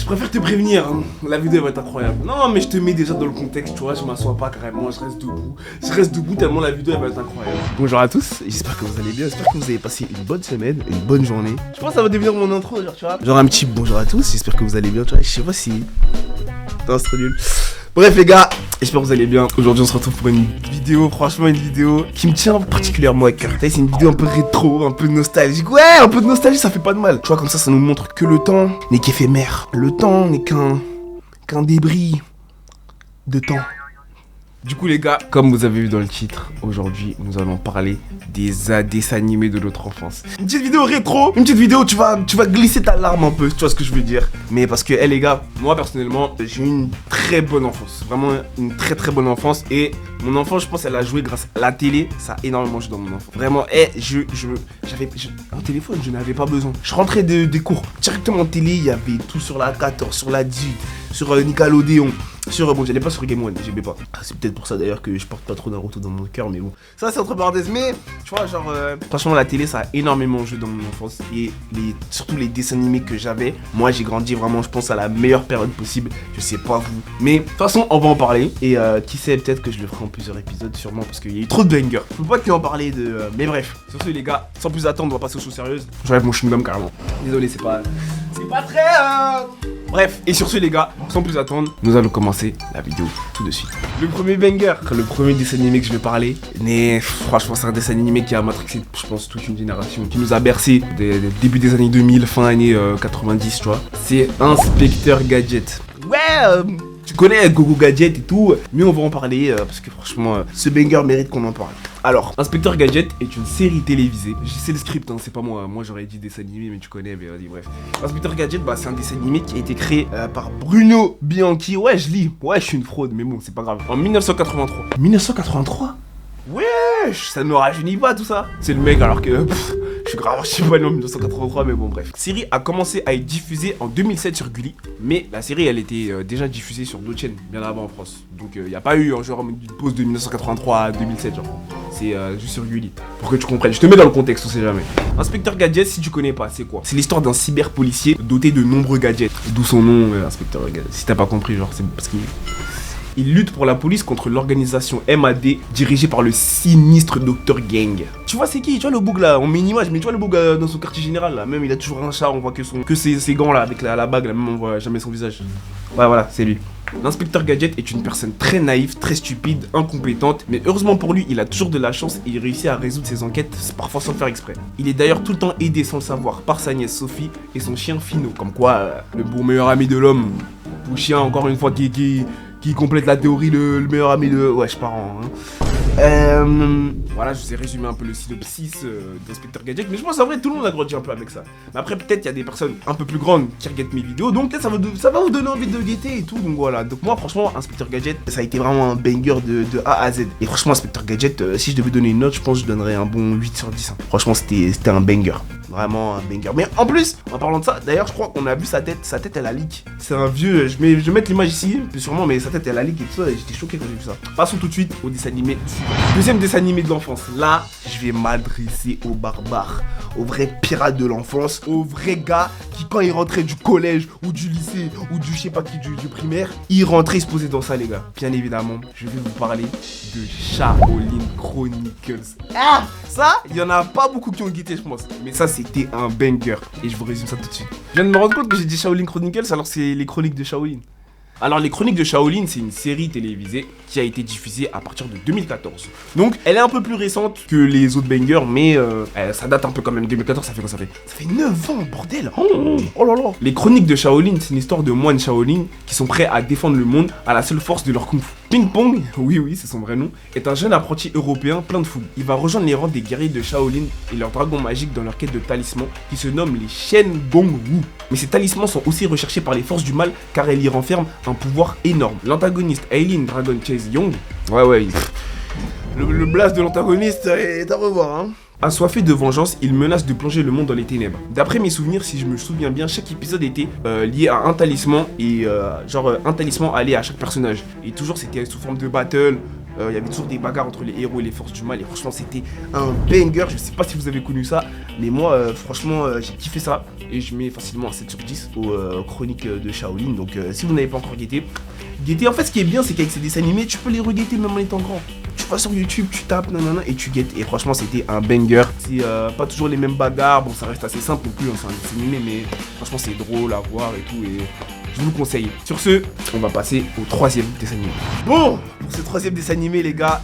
Je préfère te prévenir, hein. La vidéo va être incroyable. Non, mais je te mets déjà dans le contexte, tu vois, je m'assois pas carrément, je reste debout. Je reste debout tellement la vidéo elle va être incroyable. Bonjour à tous, j'espère que vous allez bien, j'espère que vous avez passé une bonne semaine, une bonne journée. Je pense que ça va devenir mon intro, genre, tu vois. Genre un petit bonjour à tous, j'espère que vous allez bien, tu vois, je sais pas si... Non, c'est trop nul. Bref les gars, j'espère que vous allez bien. Aujourd'hui on se retrouve pour une vidéo, franchement une vidéo qui me tient particulièrement à cœur. C'est une vidéo un peu rétro, un peu nostalgique. Ouais, un peu de nostalgie, ça fait pas de mal. Tu vois, comme ça nous montre que le temps n'est qu'éphémère. Le temps n'est qu'un débris de temps. Du coup les gars, comme vous avez vu dans le titre, aujourd'hui nous allons parler des dessins animés de notre enfance. Une petite vidéo rétro, une petite vidéo où tu vas glisser ta larme un peu, tu vois ce que je veux dire. Mais parce que les gars, moi personnellement, j'ai eu une très bonne enfance. Vraiment une très très bonne enfance. Et mon enfance, je pense elle a joué grâce à la télé. Ça a énormément joué dans mon enfance. Vraiment, j'avais un téléphone, je n'avais pas besoin. Je rentrais des cours, directement en télé, il y avait tout sur la 14, sur la 18, sur Nickelodeon. Bon, j'allais pas sur Game One, j'aimais pas. C'est peut-être pour ça d'ailleurs que je porte pas trop Naruto dans mon cœur, mais bon. Ça, c'est entre parenthèses, mais tu vois, genre, franchement, la télé, ça a énormément joué dans mon enfance. Et surtout les dessins animés que j'avais. Moi, j'ai grandi vraiment, je pense, à la meilleure période possible. Je sais pas vous. Mais de toute façon, on va en parler. Et qui sait, peut-être que je le ferai en plusieurs épisodes, sûrement, parce qu'il y a eu trop de bangers. Je peux pas que en parler de. Mais bref, sur ce, les gars, sans plus attendre, on va passer aux choses sérieuses. J'enlève mon chewing-gum carrément. Désolé, c'est pas très. Bref, et sur ce les gars, sans plus attendre, nous allons commencer la vidéo tout de suite. Le premier banger, le premier dessin animé que je vais parler, mais franchement c'est un dessin animé qui a matrixé, je pense, toute une génération, qui nous a bercé des débuts des années 2000, fin années 90, tu vois. C'est Inspecteur Gadget. Ouais, tu connais Gogo Gadget et tout, mais on va en parler parce que franchement, ce banger mérite qu'on en parle. Alors, Inspecteur Gadget est une série télévisée. C'est le script, hein, c'est pas moi. Moi j'aurais dit dessin animé, mais tu connais, mais vas-y, bref. Inspecteur Gadget, c'est un dessin animé qui a été créé par Bruno Bianchi. Ouais, je lis. Ouais, je suis une fraude, mais bon, c'est pas grave. En 1983. 1983 wesh, ça ne me rajeunit pas tout ça. C'est le mec alors que je suis grave archi pas né en 1983, mais bon bref. La série a commencé à être diffusée en 2007 sur Gulli, mais la série elle était déjà diffusée sur d'autres chaînes bien avant en France. Donc il n'y a pas eu genre une pause de 1983 à 2007 genre. C'est juste sur Gulli. Pour que tu comprennes, je te mets dans le contexte, on sait jamais. Inspecteur Gadget, si tu connais pas, c'est quoi? C'est l'histoire d'un cyber-policier doté de nombreux gadgets. D'où son nom, Inspecteur Gadget. Si t'as pas compris, genre c'est parce qu'il... Il lutte pour la police contre l'organisation MAD dirigée par le sinistre Dr Gang. Tu vois c'est qui? Tu vois le boug là, on met une image, mais tu vois le boug dans son quartier général là. Même il a toujours un chat, on voit que ses gants là avec la bague là, même on voit jamais son visage. Ouais voilà, c'est lui. L'inspecteur Gadget est une personne très naïve, très stupide, incompétente, mais heureusement pour lui, il a toujours de la chance et il réussit à résoudre ses enquêtes, parfois sans le faire exprès. Il est d'ailleurs tout le temps aidé sans le savoir par sa nièce Sophie et son chien Fino. Comme quoi, le bon meilleur ami de l'homme, ou chien encore une fois qui complète la théorie, le meilleur ami de... Ouais, je pars en... Voilà, je vous ai résumé un peu le synopsis d'Inspecteur Gadget, mais je pense en vrai tout le monde a grandi un peu avec ça. Mais après peut-être il y a des personnes un peu plus grandes qui regardent mes vidéos, donc peut-être ça va vous donner envie de guetter et tout, donc voilà. Donc moi franchement, Inspecteur Gadget, ça a été vraiment un banger de A à Z. Et franchement, Inspecteur Gadget, si je devais donner une note, je pense que je donnerais un bon 8 sur 10. Hein. Franchement, c'était un banger. Vraiment un banger. Mais en plus, en parlant de ça, d'ailleurs je crois qu'on a vu sa tête elle a leak. C'est un vieux, je vais mettre l'image ici, sûrement, mais sa tête elle a leak et tout ça, et j'étais choqué quand j'ai vu ça. Passons tout de suite au dessin animé. Deuxième dessin animé de l'enfance. Là, je vais m'adresser aux barbares, aux vrais pirates de l'enfance, aux vrais gars qui, quand ils rentraient du collège ou du lycée ou du je sais pas qui, du primaire, ils rentraient, ils se posaient dans ça, les gars. Bien évidemment, je vais vous parler de Shaolin Chronicles. Ah, ça, il y en a pas beaucoup qui ont guetté, je pense. Mais ça, c'était un banger. Et je vous résume ça tout de suite. Je viens de me rendre compte que j'ai dit Shaolin Chronicles alors c'est les chroniques de Shaolin. Alors les Chroniques de Shaolin, c'est une série télévisée qui a été diffusée à partir de 2014. Donc elle est un peu plus récente que les autres bangers, mais ça date un peu quand même. 2014, ça fait quoi? Ça fait 9 ans, bordel. Oh là là. Les Chroniques de Shaolin, c'est une histoire de moines Shaolin qui sont prêts à défendre le monde à la seule force de leur kung fu. Ping Pong, oui c'est son vrai nom, est un jeune apprenti européen plein de fougue. Il va rejoindre les rangs des guerriers de Shaolin et leurs dragons magiques dans leur quête de talismans qui se nomment les Shen Gong Wu. Mais ces talismans sont aussi recherchés par les forces du mal car elles y renferment un pouvoir énorme. L'antagoniste Aileen Dragon Chase Young, le blast de l'antagoniste est à revoir hein. Assoiffé de vengeance, il menace de plonger le monde dans les ténèbres. D'après mes souvenirs, si je me souviens bien, chaque épisode était lié à un talisman et un talisman allait à chaque personnage. Et toujours c'était sous forme de battle, Il y avait toujours des bagarres entre les héros et les forces du mal. Et franchement, c'était un banger. Je sais pas si vous avez connu ça, mais moi, franchement, j'ai kiffé ça. Et je mets facilement un 7 sur 10 aux chroniques de Shaolin. Donc, si vous n'avez pas encore guetté, guettez. En fait, ce qui est bien, c'est qu'avec ces dessins animés, tu peux les reguetter même en étant grand. Tu vas sur YouTube, tu tapes, nanana, et tu guettes. Et franchement, c'était un banger. C'est pas toujours les mêmes bagarres. Bon, ça reste assez simple non plus, hein, c'est un dessin animé, mais franchement, c'est drôle à voir et tout. Et je vous le conseille. Sur ce, on va passer au troisième dessin animé. Bon, pour ce troisième dessin animé, les gars,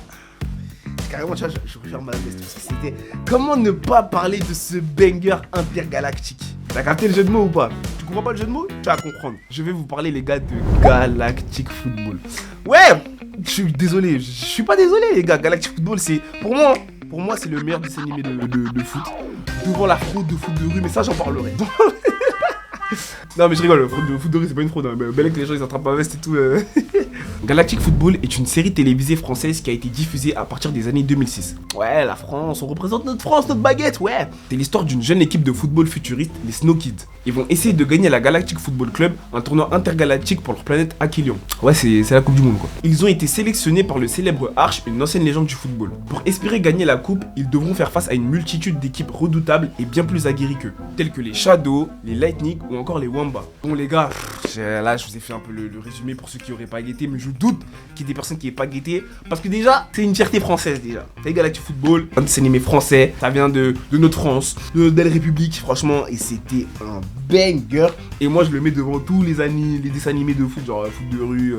carrément, tu vois, je referme ma veste parce que c'était. Comment ne pas parler de ce banger intergalactique? T'as capté le jeu de mots ou pas? Tu comprends pas le jeu de mots? Tu vas comprendre. Je vais vous parler, les gars, de Galactic Football. Ouais, je suis désolé, je suis pas désolé, les gars. Galactic Football, c'est pour moi, c'est le meilleur dessin animé de foot. Devant la fraude de foot de rue, mais ça, j'en parlerai. Non mais je rigole, fraude de rue c'est pas une fraude, hein. Belek les gens ils attrapent pas veste et tout. Galactic Football est une série télévisée française qui a été diffusée à partir des années 2006. Ouais, la France, on représente notre France, notre baguette, ouais. C'est l'histoire d'une jeune équipe de football futuriste, les Snow Kids. Ils vont essayer de gagner la Galactic Football Club, un tournoi intergalactique pour leur planète Aquilion. Ouais, c'est la Coupe du Monde quoi. Ils ont été sélectionnés par le célèbre Arch, une ancienne légende du football. Pour espérer gagner la coupe, ils devront faire face à une multitude d'équipes redoutables et bien plus aguerries qu'eux, telles que les Shadows, les Lightning ou encore les Wamba. Bon les gars, là je vous ai fait un peu le résumé pour ceux qui auraient pas guetté, mais je doute qu'il y ait des personnes qui n'aient pas guetté, parce que déjà, c'est une fierté française déjà. C'est Galactic Football, un dessin animé français, ça vient de notre France, de notre belle République, franchement, et c'était un banger. Et moi je le mets devant tous les dessins animés de foot, genre foot de rue,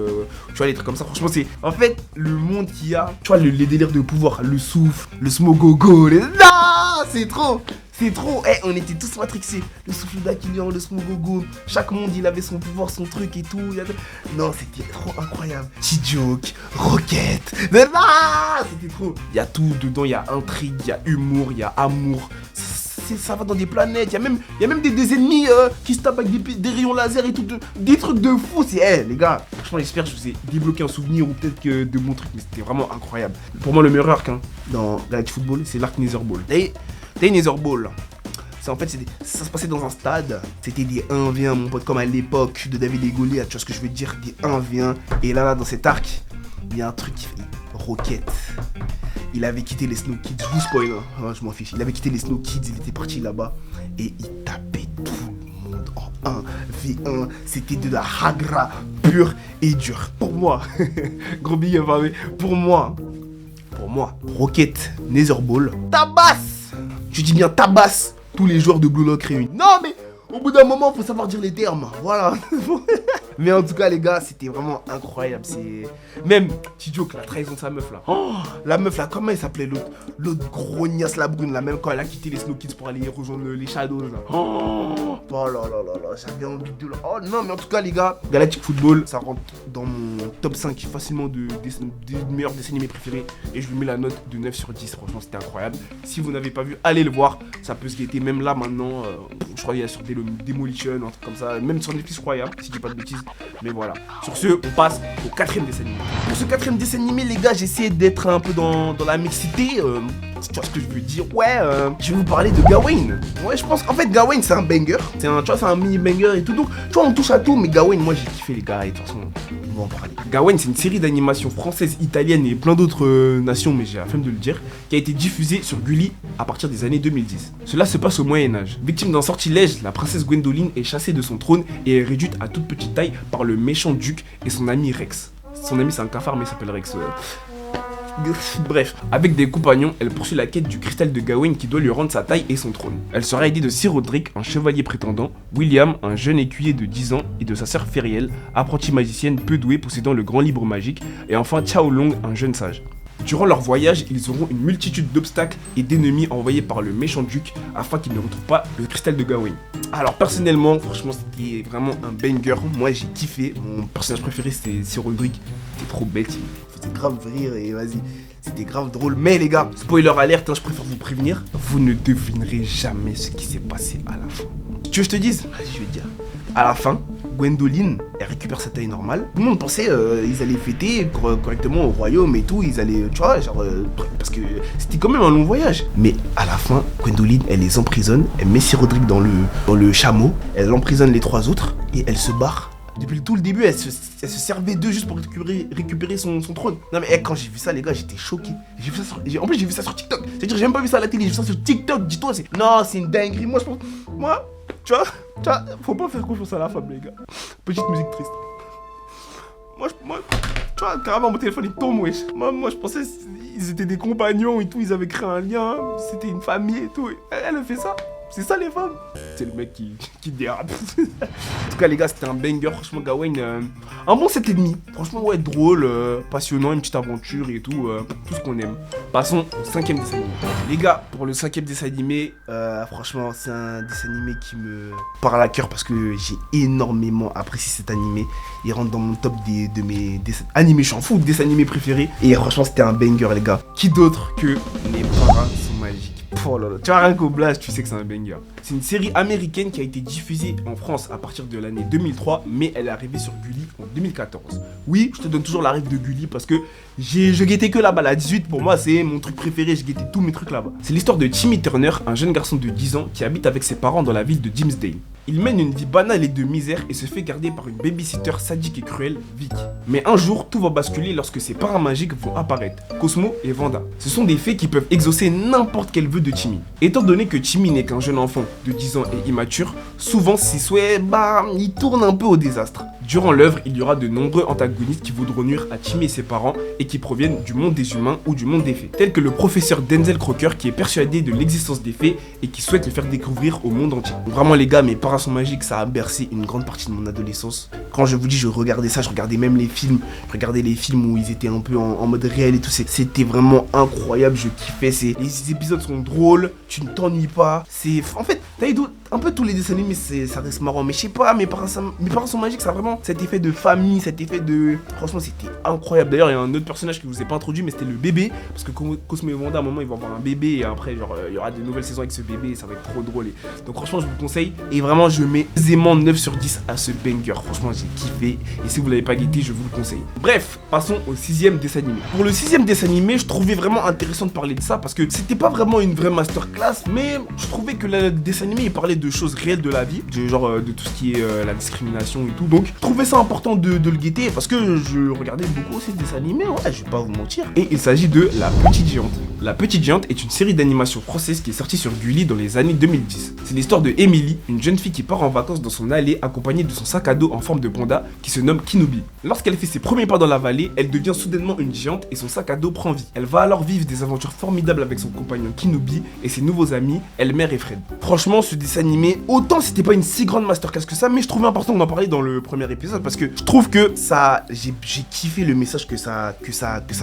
tu vois, les trucs comme ça. Franchement, c'est en fait le monde qu'il y a, tu vois, les délires de pouvoir, le souffle, le smogogo, non, c'est trop. C'est trop, on était tous matrixés. Le souffle d'Aquilion, le smogogo, chaque monde il avait son pouvoir, son truc et tout. Non, c'était trop incroyable. T-Joke, Rocket, c'était trop. Il y a tout dedans, il y a intrigue, il y a humour, il y a amour. Ça va dans des planètes, il y a même des ennemis qui se tapent avec des rayons laser et tout, des trucs de fou. C'est, les gars, franchement j'espère que je vous ai débloqué un souvenir ou peut-être que de mon truc, mais c'était vraiment incroyable. Pour moi le meilleur arc dans Galactic Football, c'est l'arc Netherball. T'as une Netherball. En fait, ça se passait dans un stade. C'était des 1v1, mon pote, comme à l'époque de David et Goliath. Tu vois ce que je veux dire? Des 1v1. Et là, dans cet arc, il y a un truc qui fait Rocket. Il avait quitté les Snow Kids. Je vous spoil, hein. Je m'en fiche. Il avait quitté les Snow Kids. Il était parti là-bas. Et il tapait tout le monde en 1v1. C'était de la hagra pure et dure. Pour moi, gros billet, pour moi, Rocket, Netherball, tabasse. Je dis bien tabasse tous les joueurs de Blue Lock réunis. Non mais au bout d'un moment faut savoir dire les termes. Voilà. Mais en tout cas les gars, c'était vraiment incroyable. C'est même T-Joke, la trahison de sa meuf là. Oh, la meuf là, comment elle s'appelait l'autre grognasse la brune là, même quand elle a quitté les Snow Kids pour aller rejoindre les Shadows là. Oh là là là là, j'avais envie de là. Oh non mais en tout cas les gars, Galactic Football, ça rentre dans mon top 5 facilement des meilleurs dessins animés préférés. Et je lui mets la note de 9 sur 10. Franchement c'était incroyable. Si vous n'avez pas vu, allez le voir. Ça peut se guetter même là maintenant. Je crois qu'il y a sur Demolition, un truc comme ça. Même sur Netflix je crois, hein, si je dis pas de bêtises. Mais voilà. Sur ce, on passe au quatrième dessin animé. Pour ce quatrième dessin animé, les gars, j'ai essayé d'être un peu dans la mixité. Tu vois ce que je veux dire? Ouais, je vais vous parler de Gawain. Ouais, je pense qu'en fait, Gawain, c'est un banger. Tu vois, c'est un mini banger et tout. Donc, tu vois, on touche à tout. Mais Gawain, moi, j'ai kiffé, les gars. Et de toute façon, on va en parler. Gawain, c'est une série d'animation française, italienne et plein d'autres nations, mais j'ai la flemme de le dire, qui a été diffusée sur Gulli à partir des années 2010. Cela se passe au Moyen-Âge. Victime d'un sortilège, la princesse Gwendoline est chassée de son trône et est réduite à toute petite taille par le méchant duc et son ami Rex. Son ami, c'est un cafard, mais il s'appelle Rex. Bref, avec des compagnons, elle poursuit la quête du cristal de Gawain qui doit lui rendre sa taille et son trône. Elle sera aidée de Sir Roderick, un chevalier prétendant, William, un jeune écuyer de 10 ans, et de sa sœur Feriel, apprentie magicienne peu douée possédant le grand livre magique, et enfin Chao Long, un jeune sage. Durant leur voyage, ils auront une multitude d'obstacles et d'ennemis envoyés par le méchant duc afin qu'ils ne retrouvent pas le cristal de Gawain. Alors personnellement, franchement c'était vraiment un banger, moi j'ai kiffé, mon personnage préféré c'était Sir Roderick, c'était trop bête, il faisait grave rire et vas-y, c'était grave drôle. Mais les gars, spoiler alerte, je préfère vous prévenir, vous ne devinerez jamais ce qui s'est passé à la fin. Tu veux que je te dise? Vas-y, je vais te dire. À la fin, Gwendoline, elle récupère sa taille normale. Tout le monde pensait ils allaient fêter correctement au royaume et tout. Ils allaient, tu vois, genre, parce que c'était quand même un long voyage. Mais à la fin, Gwendoline, elle les emprisonne. Elle met Sir Roderick dans le chameau. Elle emprisonne les 3 autres et elle se barre Depuis tout le début, elle se servait d'eux juste pour récupérer son trône. Non mais quand j'ai vu ça, les gars, j'étais choqué. En plus, j'ai vu ça sur TikTok. C'est-à-dire, j'ai même pas vu ça à la télé, j'ai vu ça sur TikTok. Dis-toi, non, c'est une dinguerie. Moi, je pense. Moi, tu vois, faut pas faire confiance à la femme, les gars. Petite musique triste. Moi, tu vois, carrément, mon téléphone il tombe, wesh. Moi, je pensais ils étaient des compagnons et tout, ils avaient créé un lien, c'était une famille et tout. Elle a fait ça. C'est ça les femmes. C'est le mec qui dérape. En tout cas les gars, c'était un banger. Franchement Gawain, un bon 7,5. Franchement ouais, drôle, passionnant, une petite aventure et tout ce qu'on aime. Passons au 5e dessin animé. Les gars, pour le 5e dessin animé, franchement c'est un dessin animé qui me parle à cœur parce que j'ai énormément apprécié cet animé. Il rentre dans mon top de mes dessins animés, je suis en fou, dessins animés préférés. Et franchement c'était un banger les gars. Qui d'autre que les parents sont magiques. Oh là là, tu vois rien qu'au blast, tu sais que c'est un banger. C'est une série américaine qui a été diffusée en France à partir de l'année 2003, mais elle est arrivée sur Gulli en 2014. Oui, je te donne toujours la règle de Gulli parce que je guettais que là-bas. La 18 pour moi c'est mon truc préféré, je guettais tous mes trucs là-bas. C'est l'histoire de Timmy Turner, un jeune garçon de 10 ans qui habite avec ses parents dans la ville de Dimsdale. Il mène une vie banale et de misère et se fait garder par une babysitter sadique et cruelle, Vic. Mais un jour, tout va basculer lorsque ses parents magiques vont apparaître, Cosmo et Wanda. Ce sont des fées qui peuvent exaucer n'importe quel vœu de Timmy. Étant donné que Timmy n'est qu'un jeune enfant de 10 ans et immature, souvent ses souhaits, il tourne un peu au désastre. Durant l'œuvre, il y aura de nombreux antagonistes qui voudront nuire à Timmy et ses parents et qui proviennent du monde des humains ou du monde des fées, tels que le professeur Denzel Crocker qui est persuadé de l'existence des fées et qui souhaite le faire découvrir au monde entier. Vraiment les gars, mes parents sont magiques, ça a bercé une grande partie de mon adolescence. Quand je vous dis je regardais ça, je regardais même les films, je regardais les films où ils étaient un peu en mode réel et tout, c'était vraiment incroyable, je kiffais, les épisodes sont drôles, tu ne t'ennuies pas, en fait, un peu tous les dessins animés, ça reste marrant, mais je sais pas, mes parents sont magiques, ça a vraiment cet effet de famille, cet effet de... Franchement, c'était incroyable. D'ailleurs, il y a un autre personnage que je vous ai pas introduit, mais c'était le bébé, parce que Cosmo et Wanda, à un moment, ils vont avoir un bébé, et après, genre, il y aura de nouvelles saisons avec ce bébé, et ça va être trop drôle. Donc franchement, je vous conseille, et vraiment, je mets aisément 9 sur 10 à ce banger. Franchement, j'ai kiffé, et si vous l'avez pas guetté, je vous le conseille. Bref, passons au 6e dessin animé. Pour le 6e dessin animé, je trouvais vraiment intéressant de parler de ça, parce que c'était pas vraiment une vraie masterclass, mais je trouvais que le dessin animé, il parlait de choses réelles de la vie, de tout ce qui est la discrimination et tout. Donc je trouvais ça important de le guetter parce que je regardais beaucoup ces dessins animés, ouais, je vais pas vous mentir. Et il s'agit de La Petite Géante. La Petite Géante est une série d'animation française qui est sortie sur Gulli dans les années 2010. C'est l'histoire de Emily, une jeune fille qui part en vacances dans son allée accompagnée de son sac à dos en forme de panda qui se nomme Kinobi. Lorsqu'elle fait ses premiers pas dans la vallée, elle devient soudainement une géante et son sac à dos prend vie. Elle va alors vivre des aventures formidables avec son compagnon Kinobi et ses nouveaux amis, Elmer et Fred. Franchement, ce dessin animé, autant c'était pas une si grande masterclass que ça, mais je trouvais important d'en parler dans le premier épisode parce que je trouve que ça, j'ai kiffé le message que ça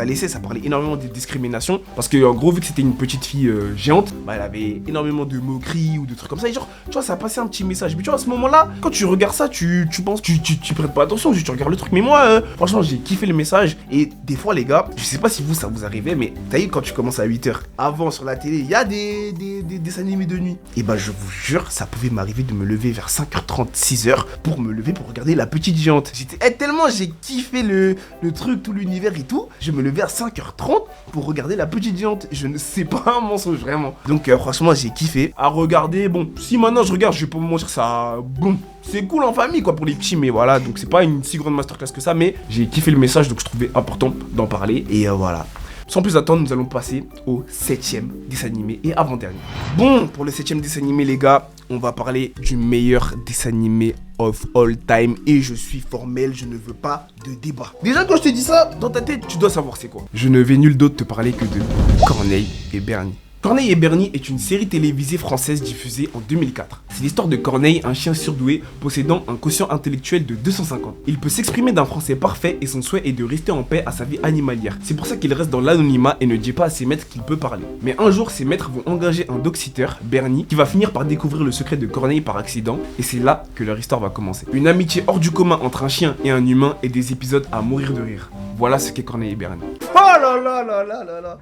laissait. Ça parlait énormément des discriminations parce que en gros, vu que c'était une petite fille géante, elle avait énormément de moqueries ou de trucs comme ça. Et genre, tu vois, ça a passé un petit message. Mais tu vois, à ce moment-là, quand tu regardes ça, tu penses, tu prêtes pas attention, tu regardes le truc. Mais moi, franchement, j'ai kiffé le message. Et des fois, les gars, je sais pas si ça vous arrivait, mais t'as vu quand tu commences à 8h, avant sur la télé, il y a des dessins animés de nuit. Et je vous jure, ça pouvait m'arriver de me lever vers 5h30, 6h pour me lever pour regarder La Petite Géante. Tellement j'ai kiffé le truc, tout l'univers et tout, je me levais à 5h30 pour regarder La Petite Géante. Je ne sais pas un mensonge, vraiment. Donc franchement, j'ai kiffé à regarder. Bon, si maintenant je regarde, je vais pas vous mentir, ça... Bon, c'est cool en famille, quoi, pour les petits, mais voilà. Donc c'est pas une si grande masterclass que ça, mais j'ai kiffé le message, donc je trouvais important d'en parler. Et voilà. Sans plus attendre, nous allons passer au 7e dessin animé et avant-dernier. Bon, pour le 7e dessin animé, les gars, on va parler du meilleur dessin animé of all time. Et je suis formel, je ne veux pas de débat. Déjà, quand je te dis ça, dans ta tête, tu dois savoir c'est quoi. Je ne vais nul d'autre te parler que de Corneille et Bernie. Corneille et Bernie est une série télévisée française diffusée en 2004. C'est l'histoire de Corneille, un chien surdoué possédant un quotient intellectuel de 250. Il peut s'exprimer d'un français parfait et son souhait est de rester en paix à sa vie animalière. C'est pour ça qu'il reste dans l'anonymat et ne dit pas à ses maîtres qu'il peut parler. Mais un jour, ses maîtres vont engager un dog-sitter, Bernie, qui va finir par découvrir le secret de Corneille par accident et c'est là que leur histoire va commencer. Une amitié hors du commun entre un chien et un humain et des épisodes à mourir de rire. Voilà ce qu'est Corneille et Bernie. Oh là là là là là là là.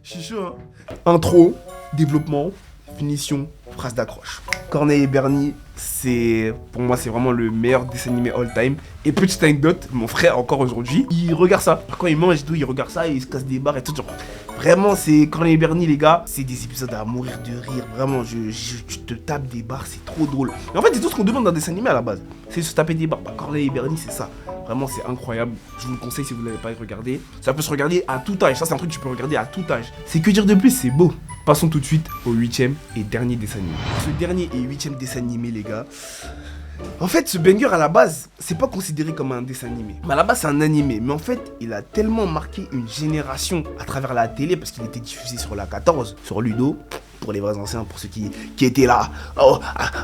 Je suis chaud, hein. Intro, développement, finition, phrase d'accroche. Corneille et Bernie, pour moi, c'est vraiment le meilleur dessin animé all time. Et petite anecdote, mon frère, encore aujourd'hui, il regarde ça. Quand il mange et tout, il regarde ça et il se casse des barres et tout. Genre, vraiment, c'est Corneille et Bernie, les gars. C'est des épisodes à mourir de rire. Vraiment, tu te tapes des barres, c'est trop drôle. Et en fait, c'est tout ce qu'on demande dans un dessin animé à la base. C'est se taper des barres. Bah, Corneille et Bernie, c'est ça. Vraiment, c'est incroyable. Je vous le conseille si vous ne l'avez pas regardé. Ça peut se regarder à tout âge. Ça, c'est un truc que tu peux regarder à tout âge. C'est que dire de plus, c'est beau. Passons tout de suite au 8e et dernier dessin animé. Ce dernier et 8e dessin animé, les gars. En fait, ce banger à la base, c'est pas considéré comme un dessin animé. Mais à la base, c'est un animé. Mais en fait, il a tellement marqué une génération à travers la télé parce qu'il était diffusé sur la 14, sur Ludo. Pour les vrais anciens, pour ceux qui étaient là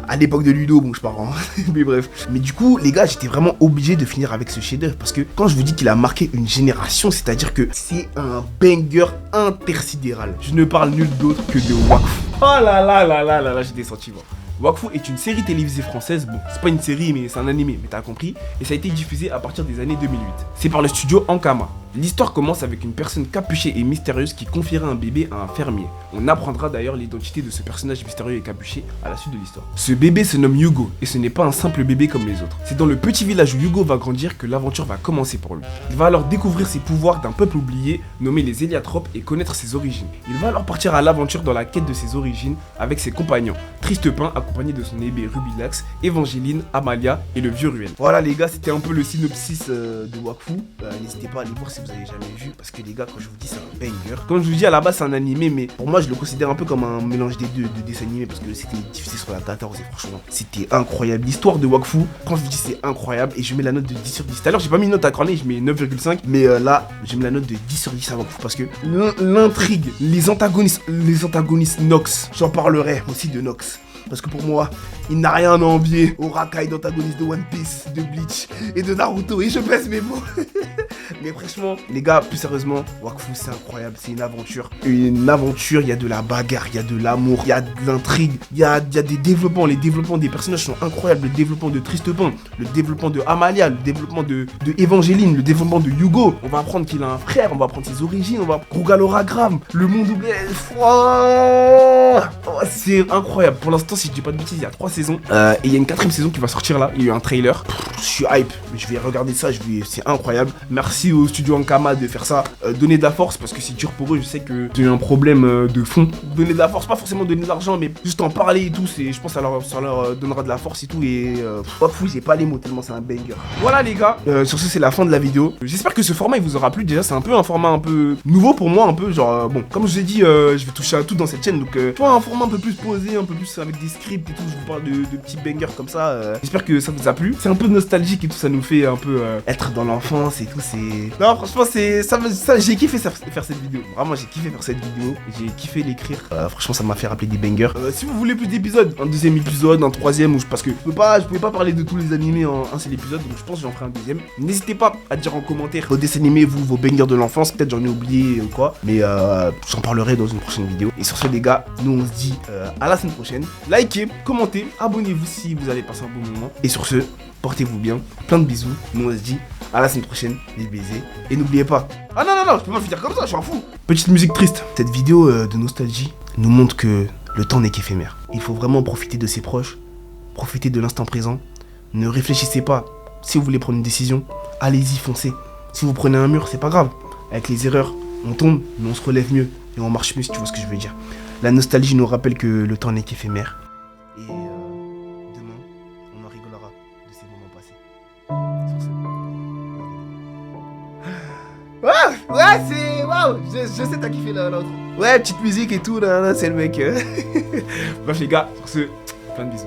à l'époque de Ludo, bon je pars hein. Mais bref. Mais du coup les gars, j'étais vraiment obligé de finir avec ce chef-d'œuvre parce que quand je vous dis qu'il a marqué une génération, c'est-à-dire que c'est un banger intersidéral. Je ne parle nul d'autre que de Wakfu. Oh là là là là là là, j'ai des sentiments. Wakfu est une série télévisée française, bon c'est pas une série mais c'est un animé, mais t'as compris, et ça a été diffusé à partir des années 2008. C'est par le studio Ankama. L'histoire commence avec une personne capuchée et mystérieuse qui confierait un bébé à un fermier. On apprendra d'ailleurs l'identité de ce personnage mystérieux et capuché à la suite de l'histoire. Ce bébé se nomme Hugo et ce n'est pas un simple bébé comme les autres. C'est dans le petit village où Hugo va grandir que l'aventure va commencer pour lui. Il va alors découvrir ses pouvoirs d'un peuple oublié nommé les Hélianthropes et connaître ses origines. Il va alors partir à l'aventure dans la quête de ses origines avec ses compagnons. Tristepin accompagné de son bébé Rubilax, Évangéline, Amalia et le vieux Ruel. Voilà les gars, c'était un peu le synopsis de Wakfu. N'hésitez pas à aller voir si vous avez jamais vu, parce que les gars, quand je vous dis c'est un banger. Comme je vous dis à la base c'est un animé, mais pour moi je le considère un peu comme un mélange des deux de dessin animé parce que c'était diffusé sur la 14 et franchement c'était incroyable. L'histoire de Wakfu, quand je vous dis c'est incroyable, et je mets la note de 10 sur 10. Tout à l'heure j'ai pas mis une note à Corneille, je mets 9,5, mais là je mets la note de 10 sur 10 à Wakfu parce que l'intrigue, les antagonistes Nox, j'en parlerai aussi de Nox. Parce que pour moi, il n'a rien à envier au racaille d'antagonistes de One Piece, de Bleach et de Naruto. Et je pèse mes mots. Mais franchement, les gars, plus sérieusement, Wakfu c'est incroyable, c'est une aventure. Une aventure, il y a de la bagarre, il y a de l'amour, il y a de l'intrigue, il y a des développements. Les développements des personnages sont incroyables. Le développement de Tristepin, le développement de Amalia, le développement de Évangéline, le développement de Hugo. On va apprendre qu'il a un frère, on va apprendre ses origines, on va Rougalora-Gram, le monde oublié. C'est incroyable. Pour l'instant, si je dis pas de bêtises, il y a 3 saisons. Et il y a une 4ème saison qui va sortir là. Il y a eu un trailer. Je suis hype. Je vais regarder ça. C'est incroyable. Merci au studio Ankama de faire ça. Donner de la force parce que c'est dur pour eux. Je sais que j'ai eu un problème de fond. Donner de la force, pas forcément donner de l'argent, mais juste en parler et tout. Je pense que ça leur donnera de la force et tout. Et fou, j'ai pas les mots tellement c'est un banger. Voilà les gars. Sur ce, c'est la fin de la vidéo. J'espère que ce format il vous aura plu. Déjà, c'est un peu un format un peu nouveau pour moi. Un peu genre, bon, comme je vous ai dit, je vais toucher à tout dans cette chaîne. Donc, tu vois, un format un peu plus posé, un peu plus avec des scripts et tout. Je vous parle de petits bangers comme ça. J'espère que ça vous a plu. C'est un peu nostalgique et tout. Ça nous fait un peu être dans l'enfance et tout. Non, franchement, ça j'ai kiffé faire cette vidéo. Vraiment, j'ai kiffé faire cette vidéo. J'ai kiffé l'écrire. Franchement, ça m'a fait rappeler des bangers. Si vous voulez plus d'épisodes, un deuxième épisode, un troisième, parce que je pouvais pas parler de tous les animés en un seul épisode. Donc, je pense que j'en ferai un deuxième. N'hésitez pas à dire en commentaire vos dessins animés, vos bangers de l'enfance. Peut-être j'en ai oublié ou quoi. Mais j'en parlerai dans une prochaine vidéo. Et sur ce, les gars, nous on se dit à la semaine prochaine. Likez, commentez, abonnez-vous si vous allez passer un bon moment. Et sur ce, portez-vous bien. Plein de bisous. Nous on se dit à la semaine prochaine. Les baisers. Et n'oubliez pas. Ah non, je peux pas finir comme ça, je m'en fous. Petite musique triste. Cette vidéo de nostalgie nous montre que le temps n'est qu'éphémère. Il faut vraiment profiter de ses proches. Profiter de l'instant présent. Ne réfléchissez pas. Si vous voulez prendre une décision, allez-y, foncez. Si vous prenez un mur, c'est pas grave. Avec les erreurs, on tombe, mais on se relève mieux. Et on marche mieux, si tu vois ce que je veux dire. La nostalgie nous rappelle que le temps n'est qu'éphémère. Et demain, on en rigolera de ces moments passés. Sur ce. Ouais, c'est... Waouh, je sais t'as kiffé l'autre. Ouais, petite musique et tout, là c'est le mec. Bref les gars, sur ce, plein de bisous.